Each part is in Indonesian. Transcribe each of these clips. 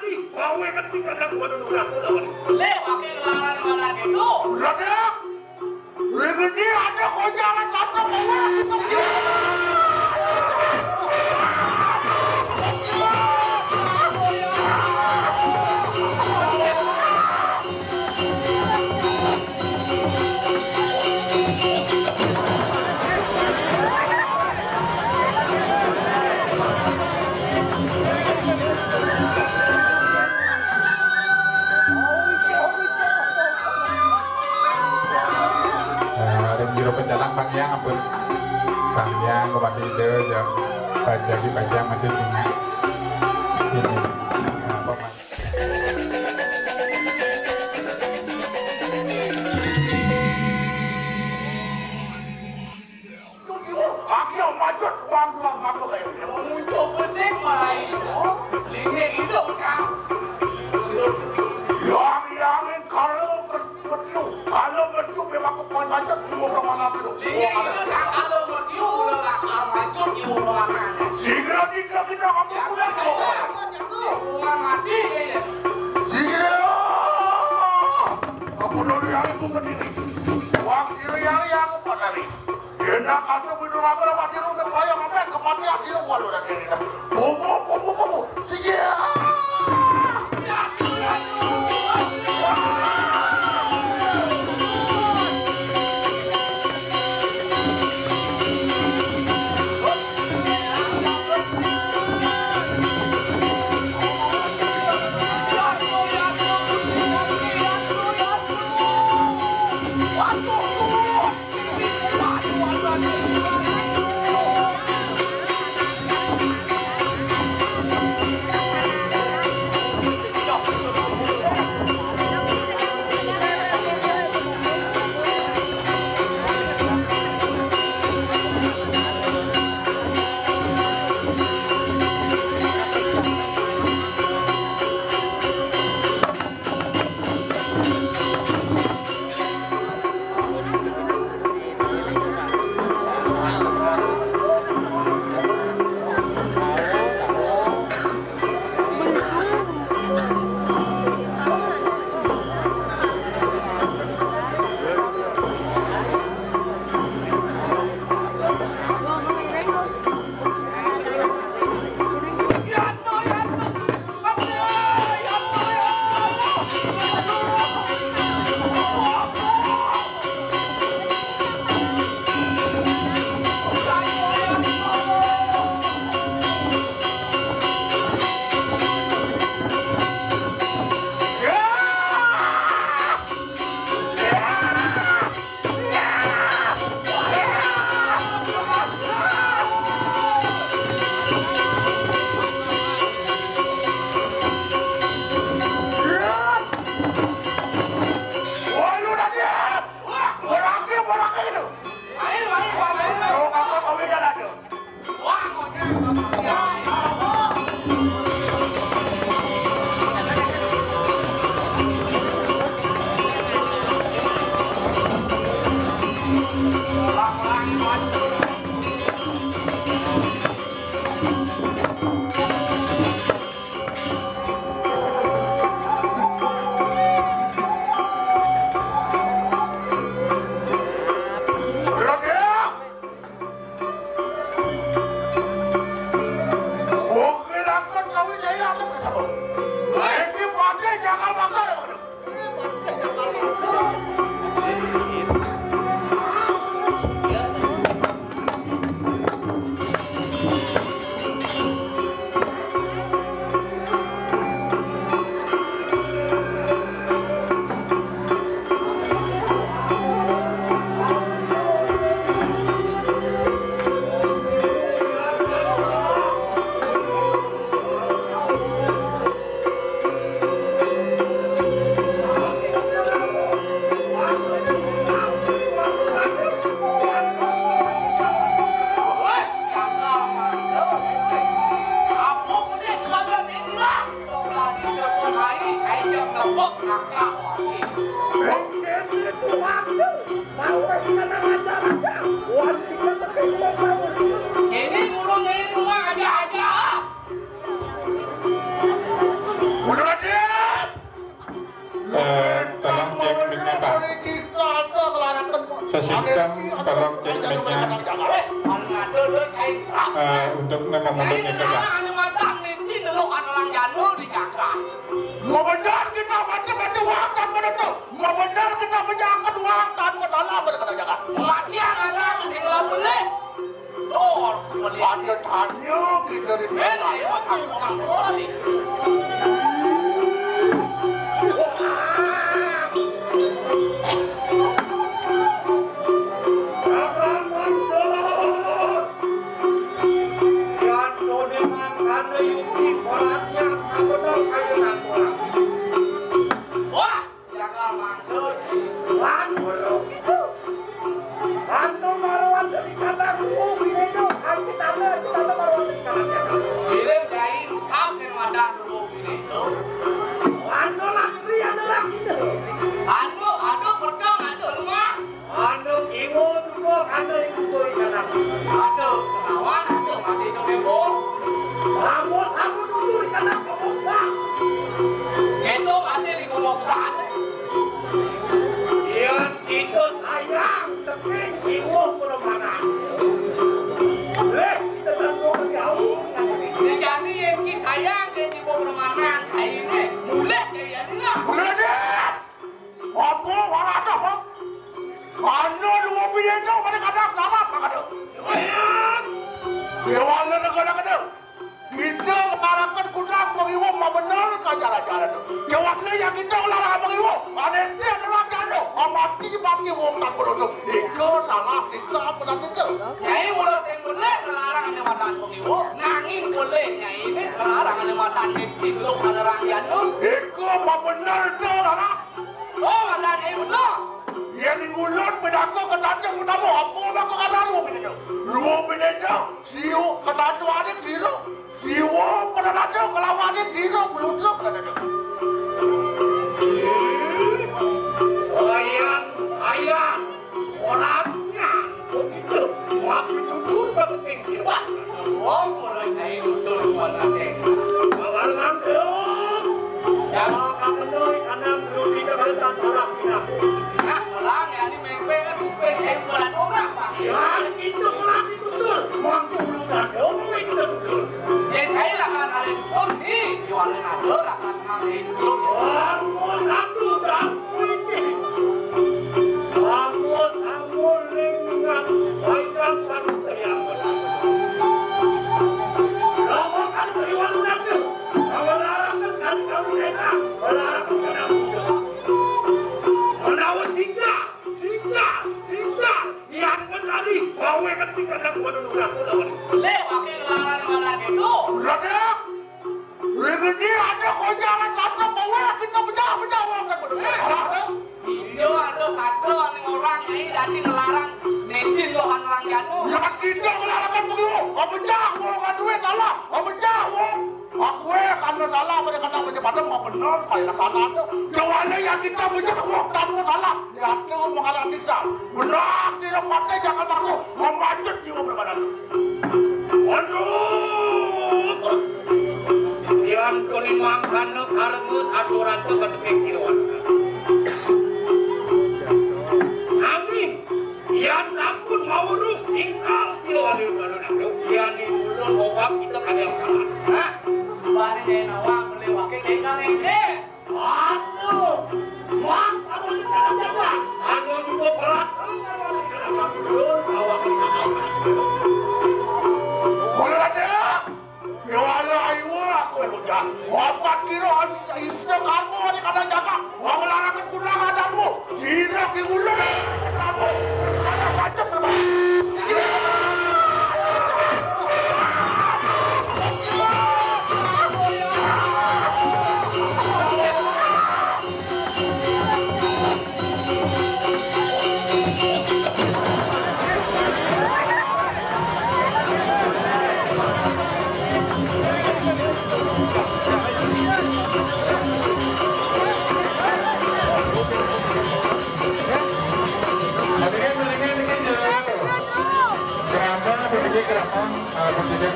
Adi, lawe ngerti kadang gua dulu ratu lawan. Le pakai lawan itu. Raja. Ini ada kau jalan satu bawa. Penjalan Bang Yang ampun Bang Yang obat ide ya jadi baca macam ini apa mas Akhirnya macet bang kayak Muncul pusing mulai lihat itu kan yang kalau bertiup memang kepoin macet semua orang mana sih lihat itu kan kalau bertiup udah kalau macet ibu mana Sigira kita kamu pulang hubungan mati ya Sigira aku dulu yang itu berdiri waktu yang apa tadi enak kasih video lagu apa sih lu terbayang apa kematian sih lu walau dan ini bobo Sigira Jadi burungnya ini rumah aja. ngundut ning ya. Ane matan mesti nelukan orang jano di jagat. Mau benar kita macam-macam waktan pada tu. Mau benar kita menjaga waktan ke dalam pada kena jaga. Mati anak tinggal boleh. Tor melihat Ada tanya kita di ben sana. ayo makan orang boleh. Wah, jaga maksud. Kirim dari sampai wadah dulu itu. Anu perkang anu rumah. Anu kenawan anu masih nunggu. Itu masih di kumoksan. Jadi yang sayang ke di permanen ini mulai kayak ini. Boleh deh. Apa walau apa? Anu dua bini tu pada kadang salah apa tu? Dewan negara kata. Kita mengharapkan kudang mengiwo benar ke jalan-jalan tu. Dewan yang kita larang mengiwo. Ada dia adalah jano. Amati bagi wong tak berono. Iko salah siksa pada kita. Nyai boleh yang boleh melarang ane matan pengiwo. Nangin boleh nyai ini melarang ane matan miskin lu ada rangyan lu. Iko benar tu larang. Oh ada nyai benar. Yang ngulun bedaku ketajam utama. Apa nak kata lu bini tu? Lu bini tu. Siu ketajam adik siu. Siu pada nado kalau adik siu belutuk pada nado. Sayang orangnya begitu. Maaf itu dulu penting. Wah, oh mulai nyai betul mana teh. Awal mantu. Jangan Kakendoi anak terus kita berdan salah kita. nak melang ya ni mempeng rupen nyai bulan orang pak. Ya itu melang itu betul. Mantu lu dah doi kita betul. Yang saya lah kan kali betul ni jualan ada lah kan kali betul. Kamu satu dah ini. Kamu lingkungan baikkan satu yang benar. Lama kan teriwan udah tu. Kamu larang kan kamu enak. Larang kan kamu. Menawan sinja. Yang tadi bawa ketika nak buat udah tu lawan. Lewat ke laran mana gitu. Raja. Ini ada kau jalan sampai bawa kita pecah orang tak benar. Itu ada satu orang nyai jadi ngelarang miskin lu orang jano. Ya kita melarangkan begitu. Apa jah orang duit salah. Apa jah wong. Aku karena salah pada kata penjabatan mau benar pada sana tu. Jawabannya yang kita punya wong tanpa salah. Ya tu mengalah siksa. Benar tidak pakai jangan masuk. Memacet jiwa berbadan. Aduh. Yang kulimang kanu karmu aturan tu sedekah ciluan. Amin. Yang sampun mau urus singsal siluan itu lalu. Yang ini ulun bawah kita kada yang kalah. Hah? Sebari nyai nawang melewati nyai kalengke. Anu, mas, anu kita jaga. Anu juga berat. Boleh ada? Ya Allah, ayo aku hujan. 4 kilo bisa kamu ada kena jaga. Mau melarangkan kurang ajarmu. Sinak di mulut. Kamu ada macam berapa?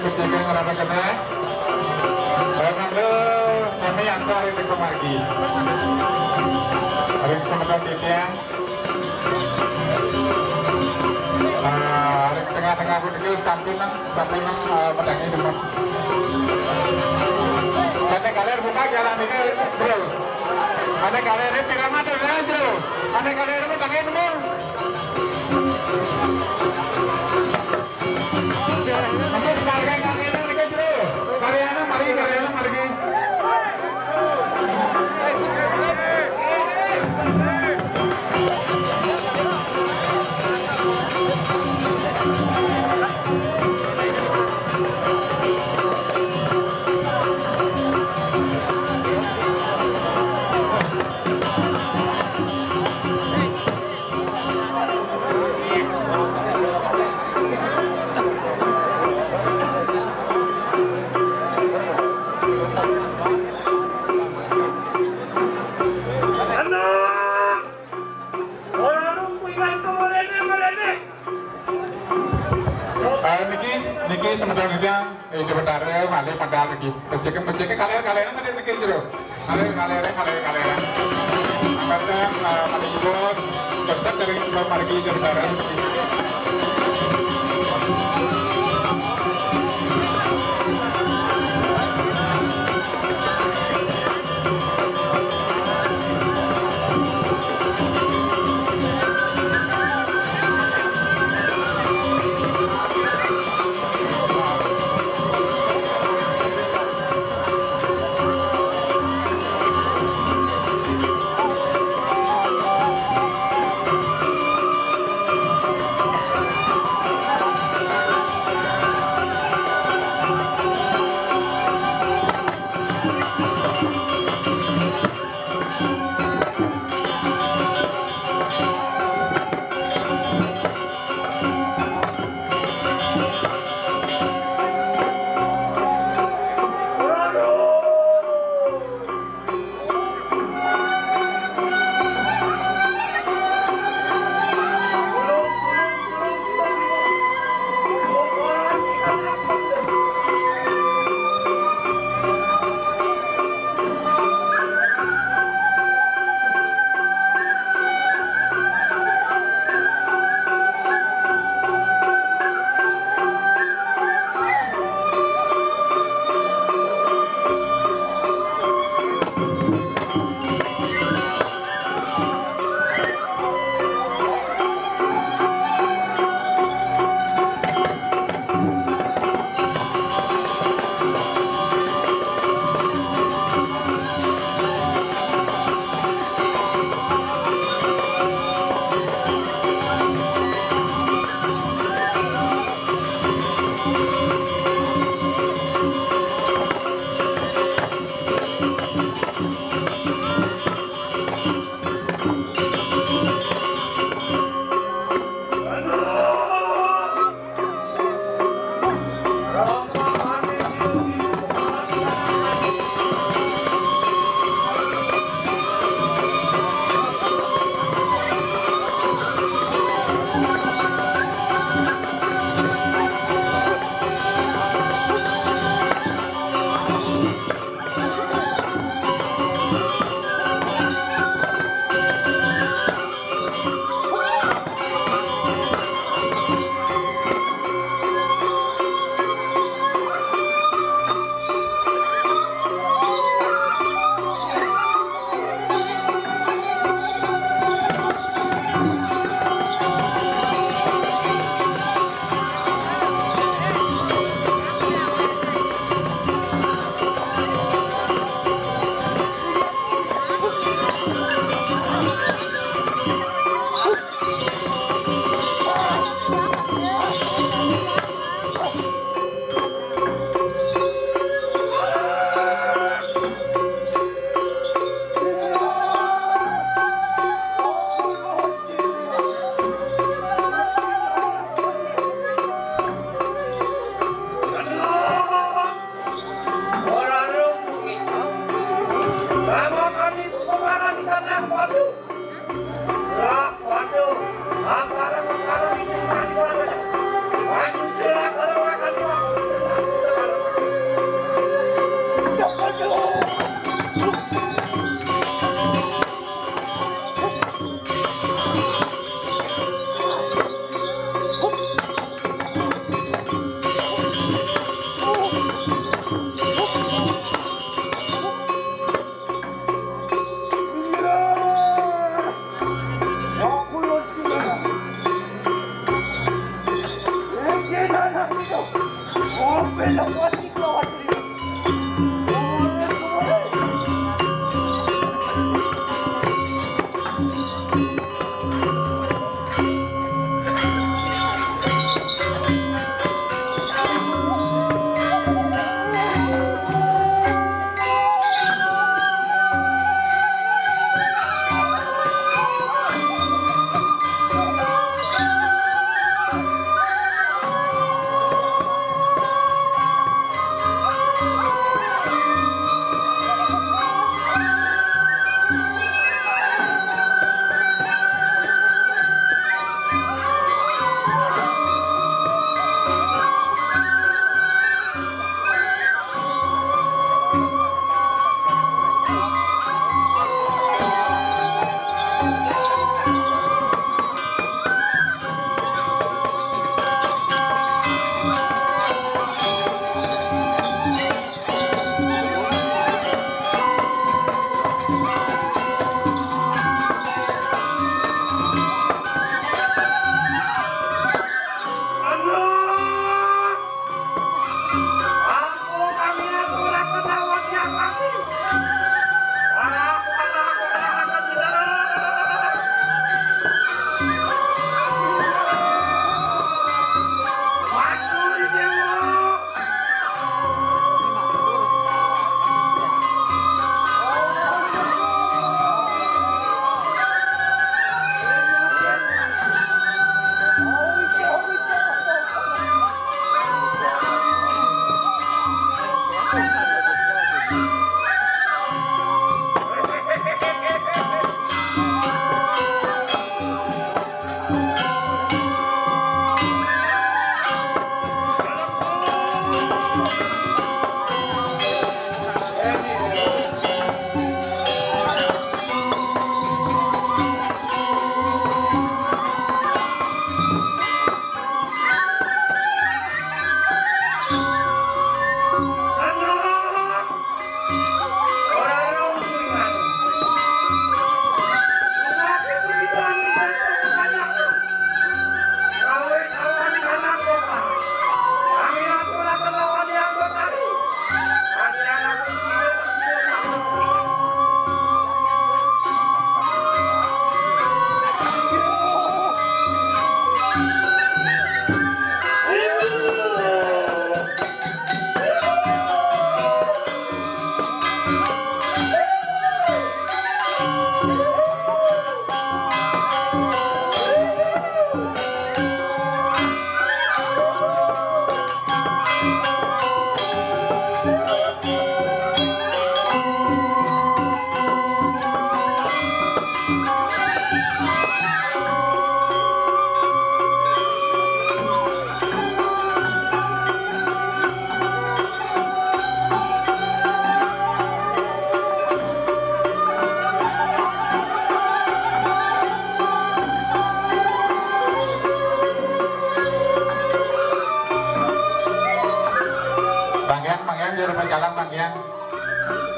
Kejadian ngerasa kena karena sampai antar itu kemari hari sementara dia hari tengah tengah-tengah pun itu samping pedangnya depan. Ada kalian buka jalan ini bro. Ada kalian ini piramid bro. Ada kalian ini pedangnya depan. Nanti sekalian kalian ini bro. Kalian mari. Niki sebenarnya itu benar malah modal lagi. Becek kalian kan bikin jero. Kalian. Angkatnya paling bos pesan dari margi itu benar.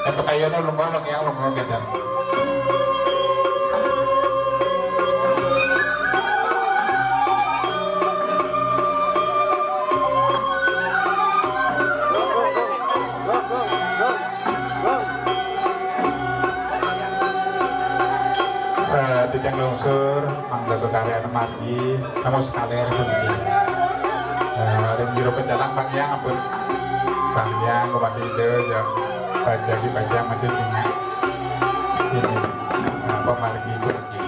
Pekayana lunga yang lunga gitu. Dijang longsur, mangga kekarian mati, namun sekalian henti. Dan jero penjalan panjang ampun, panjang kepada itu ya, jadi panjang macam ini. Ini pemargi itu lagi.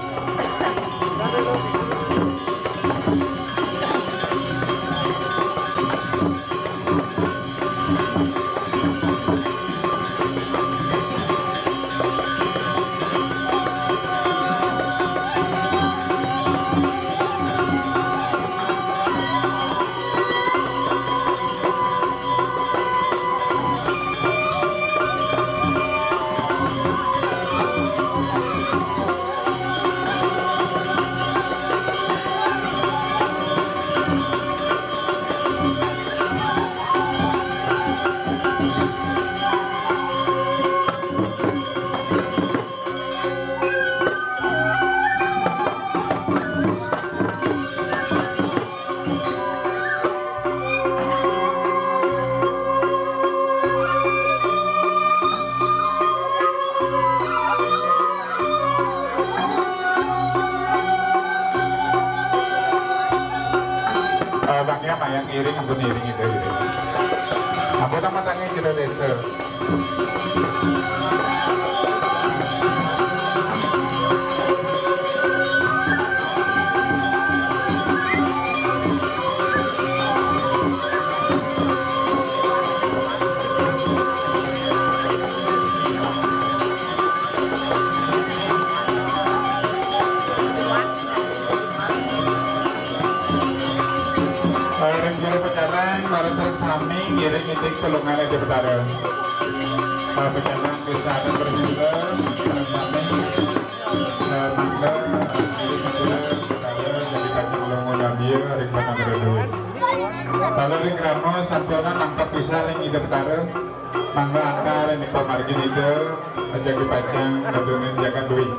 Bangnya mayang iring ampun iring itu gitu. Ampun nama tangi jero desa. Sering sami ngiring itik pelungan di betara. Pejalan bisa ada bersila, sering sami mangga ngiring betara jadi kacang longo nabia ring batang redu. Lalu ring ramo sampurna nangkap bisa ring ide betara. Mangga angka ring di pemargin ide aja dipacang redunin jaga duit.